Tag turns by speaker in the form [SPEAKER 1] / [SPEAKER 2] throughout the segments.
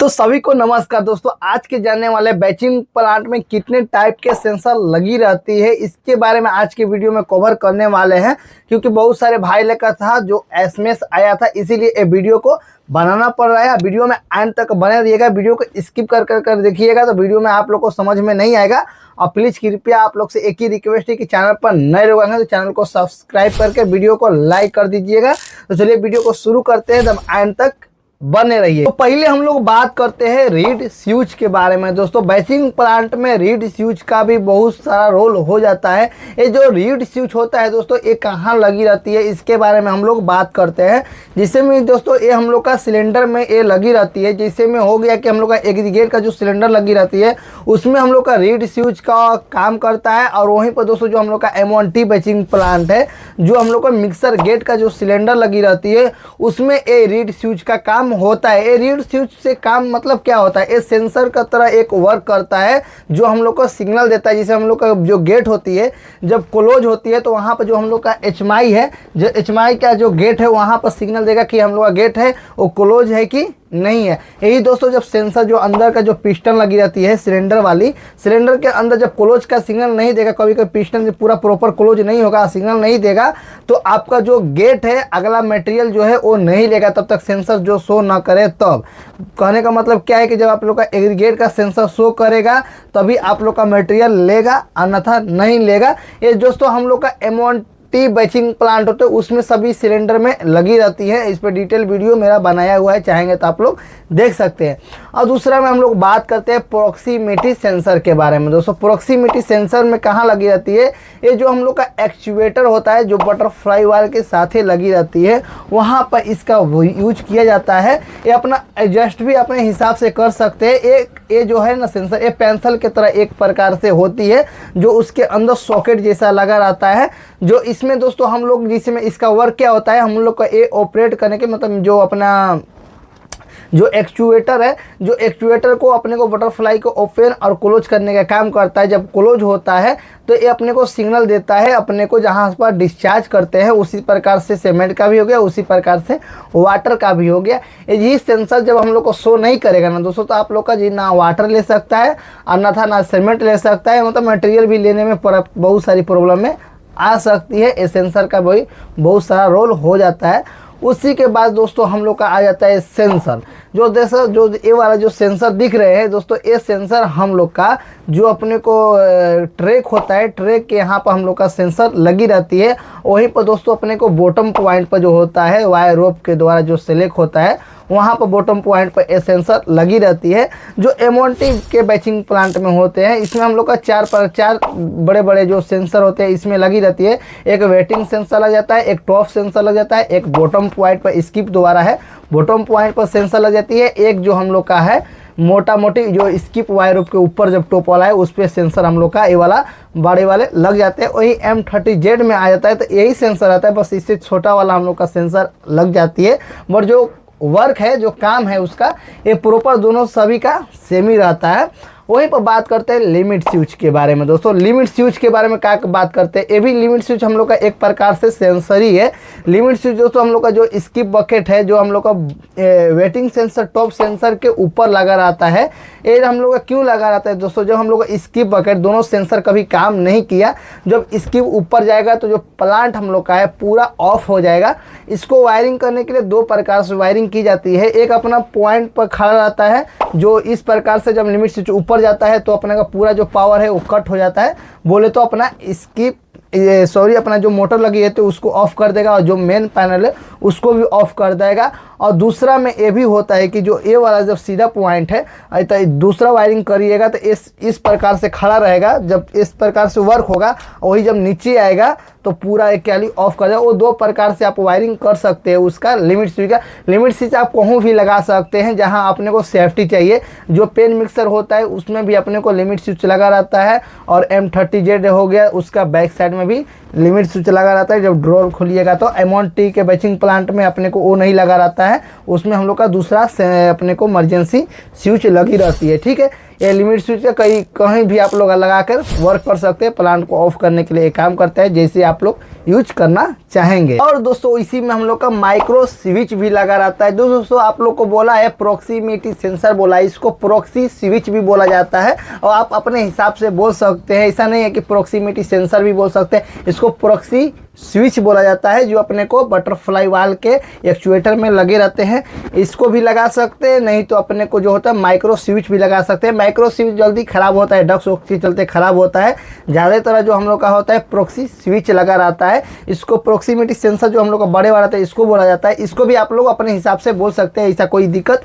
[SPEAKER 1] तो सभी को नमस्कार दोस्तों। आज के जानने वाले बैचिंग प्लांट में कितने टाइप के सेंसर लगी रहती है इसके बारे में आज के वीडियो में कवर करने वाले हैं, क्योंकि बहुत सारे भाई लेकर था जो एसएमएस आया था, इसीलिए ये वीडियो को बनाना पड़ रहा है। वीडियो में एंड तक बने रहिएगा, वीडियो को स्किप कर देखिएगा तो वीडियो में आप लोग को समझ में नहीं आएगा। और प्लीज़ कृपया आप लोग से एक ही रिक्वेस्ट है कि चैनल पर नए लोग आएंगे तो चैनल को सब्सक्राइब करके वीडियो को लाइक कर दीजिएगा। तो चलिए वीडियो को शुरू करते हैं, तब एंड तक बने रहिए। तो पहले हम लोग बात करते हैं रीड स्विच के बारे में। दोस्तों बैचिंग प्लांट में रीड स्विच का भी बहुत सारा रोल हो जाता है। ये जो रीड स्विच होता है दोस्तों, ये कहाँ लगी रहती है इसके बारे में हम लोग बात करते हैं। जिससे में दोस्तों ये हम लोग का सिलेंडर में ये लगी रहती है। जिससे में हो गया कि हम लोग का एग्रीगेट का जो सिलेंडर लगी रहती है उसमें हम लोग का रीड स्विच का काम करता है। और वहीं पर दोस्तों जो हम लोग का M1T बैचिंग प्लांट है, जो हम लोग का मिक्सर गेट का जो सिलेंडर लगी रहती है उसमें ये रीड स्विच का काम होता है। ये रीड स्विच से काम मतलब क्या होता है, ये सेंसर का तरह एक वर्क करता है जो हम लोग को सिग्नल देता है। जैसे हम लोग का जो गेट होती है जब क्लोज होती है तो वहाँ पर जो हम लोग का HMI है, जो HMI का जो गेट है वहाँ पर सिग्नल देगा कि हम लोग का गेट है वो क्लोज है कि नहीं है। यही दोस्तों जब सेंसर जो अंदर का जो पिस्टन लगी रहती है सिलेंडर वाली, सिलेंडर के अंदर जब क्लोज का सिग्नल नहीं देगा, कभी कभी पिस्टन पूरा प्रॉपर क्लोज नहीं होगा, सिग्नल नहीं देगा, तो आपका जो गेट है अगला मटेरियल जो है वो नहीं लेगा तब तक सेंसर जो शो ना करे। तब कहने का मतलब क्या है कि जब आप लोग का एग्रीगेट का सेंसर शो करेगा तभी आप लोग का मटेरियल लेगा, अन्यथा नहीं लेगा। ये दोस्तों हम लोग का M1T बैचिंग प्लांट होते हैं उसमें सभी सिलेंडर में लगी रहती है। इस पर डिटेल वीडियो मेरा बनाया हुआ है, चाहेंगे तो आप लोग देख सकते हैं। और दूसरा में हम लोग बात करते हैं प्रॉक्सिमिटी सेंसर के बारे में। दोस्तों प्रॉक्सिमिटी सेंसर में कहाँ लगी रहती है, ये जो हम लोग का एक्चुएटर होता है जो बटरफ्लाई वायर के साथ ही लगी रहती है, वहाँ पर इसका यूज किया जाता है। ये अपना एडजस्ट भी अपने हिसाब से कर सकते हैं। ये जो है ना सेंसर, ये पेंसिल की तरह एक प्रकार से होती है जो उसके अंदर सॉकेट जैसा लगा रहता है। जो इसमें दोस्तों हम लोग जिसमें इसका वर्क क्या होता है, हम लोग का ये ऑपरेट करने के मतलब जो अपना जो एक्चुएटर है, जो एक्चुएटर को अपने को बटरफ्लाई को ओपन और क्लोज करने का काम करता है। जब क्लोज होता है तो ये अपने को सिग्नल देता है अपने को जहाँ पर डिस्चार्ज करते हैं। उसी प्रकार से सीमेंट का भी हो गया, उसी प्रकार से वाटर का भी हो गया। यही सेंसर जब हम लोग को शो नहीं करेगा ना दोस्तों, तो आप लोग का जी ना वाटर ले सकता है अन्यथा ना सीमेंट ले सकता है, मतलब मटेरियल भी लेने में बहुत सारी प्रॉब्लम में आ सकती है। इस सेंसर का भी बहुत सारा रोल हो जाता है। उसी के बाद दोस्तों हम लोग का आ जाता है सेंसर। जो ये वाला जो सेंसर दिख रहे हैं दोस्तों, ये सेंसर हम लोग का जो अपने को ट्रैक होता है, ट्रैक के यहाँ पर हम लोग का सेंसर लगी रहती है। वहीं पर दोस्तों अपने को बॉटम पॉइंट पर जो होता है वायर रोप के द्वारा जो सेलेक्ट होता है, वहाँ पर बॉटम पॉइंट पर ये सेंसर लगी रहती है। जो M1T के बैचिंग प्लांट में होते हैं इसमें हम लोग का चार बड़े बड़े जो सेंसर होते हैं इसमें लगी रहती है। एक वेटिंग सेंसर लग जाता है, एक टॉप सेंसर लग जाता है, एक बॉटम पॉइंट पर स्किप दोबारा है बॉटम पॉइंट पर सेंसर लग जाती है, एक जो हम लोग का है मोटा मोटी जो स्किप वायर के ऊपर जब टॉप वाला है उस पर सेंसर हम लोग का ये वाला बड़े वाले लग जाते हैं। वही M30Z में आ जाता है तो यही सेंसर आता है, बस इससे छोटा वाला हम लोग का सेंसर लग जाती है। बट जो वर्क है, जो काम है उसका, ये प्रॉपर दोनों सभी का सेम ही रहता है। वहीं पर बात करते हैं लिमिट स्विच के बारे में। दोस्तों लिमिट स्विच के बारे में क्या बात करते हैं, ये भी लिमिट स्विच हम लोग का एक प्रकार से सेंसर ही है। लिमिट स्विच दोस्तों हम लोग का जो स्किप बकेट है, जो हम लोग का वेटिंग सेंसर टॉप सेंसर के ऊपर लगा रहता है। ये हम लोग का क्यों लगा रहता है दोस्तों, जब हम लोग का स्किप बकेट दोनों सेंसर कभी काम नहीं किया, जब स्किप ऊपर जाएगा तो जो प्लांट हम लोग का है पूरा ऑफ हो जाएगा। इसको वायरिंग करने के लिए दो प्रकार से वायरिंग की जाती है। एक अपना पॉइंट पर खड़ा रहता है जो इस प्रकार से जब लिमिट स्विच ऊपर जाता है तो अपने का पूरा जो पावर है वो कट हो जाता है, बोले तो अपना स्किप अपना जो मोटर लगी है तो उसको ऑफ कर देगा और जो मेन पैनल है उसको भी ऑफ कर देगा। और दूसरा में ये भी होता है कि जो ये वाला जब सीधा पॉइंट है तो दूसरा वायरिंग करिएगा तो इस प्रकार से खड़ा रहेगा। जब इस प्रकार से वर्क होगा वही जब नीचे आएगा तो पूरा एक कैली ऑफ कर देगा। वो दो प्रकार से आप वायरिंग कर सकते हैं उसका लिमिट स्विच का। लिमिट स्विच आप कहीं भी लगा सकते हैं जहां अपने को सेफ्टी चाहिए। जो पेन मिक्सर होता है उसमें भी अपने को लिमिट स्विच लगा रहता है, और M30Z हो गया उसका बैक साइड में भी लिमिट स्विच लगा रहता है। जब ड्रॉर खोलिएगा तो M1T के बैचिंग प्लांट प्लांट में अपने को वो नहीं लगा रहता है, उसमें हम लोग का दूसरा अपने को इमरजेंसी स्विच लगी रहती है। ठीक है, ये लिमिट स्विच का कहीं भी आप लोग लगाकर वर्क कर सकते हैं। प्लांट को ऑफ करने के लिए काम करता है, जैसे आप लोग यूज करना चाहेंगे। और दोस्तों इसी में हम लोग का माइक्रो स्विच भी लगा रहता है। दोस्तों आप लोग को बोला है प्रॉक्सिमिटी सेंसर बोला है, इसको प्रॉक्सी स्विच भी बोला जाता है और आप अपने हिसाब से बोल सकते हैं। ऐसा नहीं है कि प्रॉक्सिमिटी सेंसर भी बोल सकते हैं, इसको प्रॉक्सी स्विच बोला जाता है, जो अपने को बटरफ्लाई वाल के एक्चुएटर में लगे रहते हैं। इसको भी लगा सकते हैं, नहीं तो अपने को जो होता है माइक्रो स्विच भी लगा सकते हैं। माइक्रो स्विच जल्दी ख़राब होता है, डक्स के चलते ख़राब होता है। ज़्यादातर जो हम लोग का होता है प्रॉक्सी स्विच लगा रहता है। इसको प्रॉक्सिमिटी सेंसर जो हम लोग का बड़े वाला रहता है इसको बोला जाता है। इसको भी आप लोग अपने हिसाब से बोल सकते हैं, ऐसा कोई दिक्कत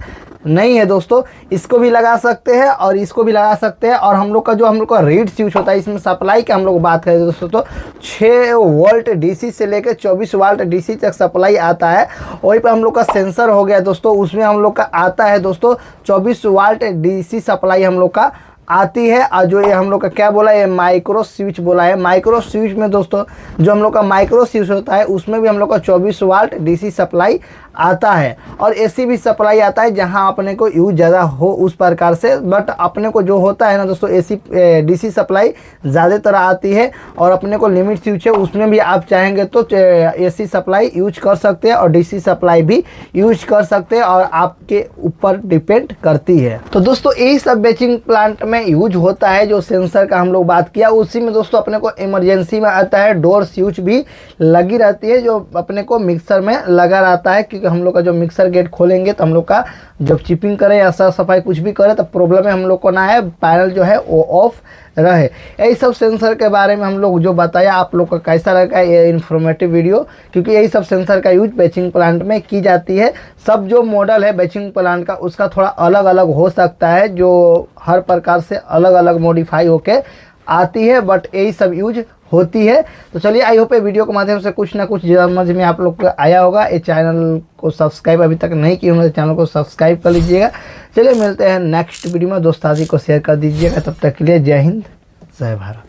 [SPEAKER 1] नहीं है दोस्तों। इसको भी लगा सकते हैं और इसको भी लगा सकते हैं। और हम लोग का जो हम लोग का रीड स्विच होता है, इसमें सप्लाई की हम लोग बात करें दोस्तों तो 6 वोल्ट डीसी से लेकर 24 वोल्ट डीसी तक सप्लाई आता है। वहीं पर हम लोग का सेंसर हो गया दोस्तों, उसमें हम लोग का आता है दोस्तों 24 वोल्ट डीसी सप्लाई हम लोग का आती है। और जो ये हम लोग का क्या बोला, ये माइक्रो स्विच बोला है। माइक्रो स्विच में दोस्तों जो हम लोग का माइक्रो स्विच होता है उसमें भी हम लोग का 24 वोल्ट डीसी सप्लाई आता है और एसी भी सप्लाई आता है, जहां अपने को यूज ज़्यादा हो उस प्रकार से। बट अपने को जो होता है ना दोस्तों, एसी डीसी सप्लाई ज़्यादातर आती है। और अपने को लिमिट स्विच है, उसमें भी आप चाहेंगे तो एसी सप्लाई यूज कर सकते हैं और डीसी सप्लाई भी यूज कर सकते हैं, और आपके ऊपर डिपेंड करती है। तो दोस्तों यही सब बेचिंग प्लांट में यूज होता है। जो सेंसर का हम लोग बात किया, उसी में दोस्तों अपने को इमरजेंसी में आता है डोर स्विच भी लगी रहती है, जो अपने को मिक्सर में लगा रहता है। क्योंकि हम लोग का जो मिक्सर गेट खोलेंगे तो हम लोग का जब चिपिंग करें या साफ सफाई कुछ भी करें तो प्रॉब्लम है हम लोग को ना है, पैनल जो है वो ऑफ रहे। यही सब सेंसर के बारे में हम लोग जो बताया, आप लोग का कैसा लगा ये इन्फॉर्मेटिव वीडियो, क्योंकि यही सब सेंसर का यूज बेचिंग प्लांट में की जाती है। सब जो मॉडल है बेचिंग प्लांट का उसका थोड़ा अलग अलग हो सकता है, जो हर प्रकार से अलग अलग मॉडिफाई होके आती है, बट यही सब यूज होती है। तो चलिए आई होप वीडियो के माध्यम से कुछ ना कुछ समझ में आप लोग को आया होगा। ये चैनल को सब्सक्राइब अभी तक नहीं किए होंगे, चैनल को सब्सक्राइब कर लीजिएगा। चलिए मिलते हैं नेक्स्ट वीडियो में, दोस्ताजी को शेयर कर दीजिएगा। तब तक के लिए जय हिंद, जय भारत।